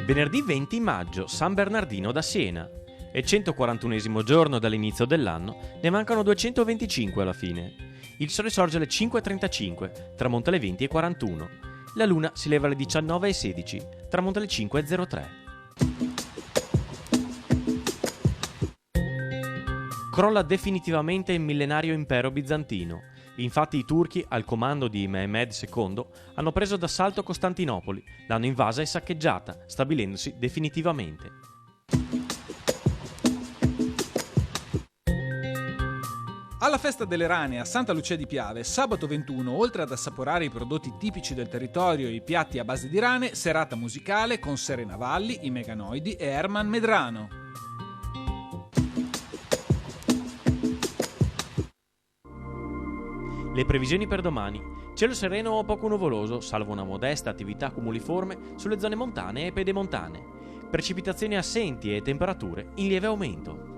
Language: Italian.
Venerdì 20 maggio, San Bernardino da Siena. È il 141esimo giorno dall'inizio dell'anno, ne mancano 225 alla fine. Il sole sorge alle 5:35, tramonta alle 20:41. La luna si leva alle 19:16, tramonta alle 5:03. Crolla definitivamente il millenario impero bizantino. Infatti i turchi, al comando di Mehmed II, hanno preso d'assalto Costantinopoli, l'hanno invasa e saccheggiata, stabilendosi definitivamente. Alla festa delle rane a Santa Lucia di Piave, sabato 21, oltre ad assaporare i prodotti tipici del territorio e i piatti a base di rane, serata musicale con Serena Valli, i Meganoidi e Herman Medrano. Le previsioni per domani. Cielo sereno o poco nuvoloso, salvo una modesta attività cumuliforme sulle zone montane e pedemontane. Precipitazioni assenti e temperature in lieve aumento.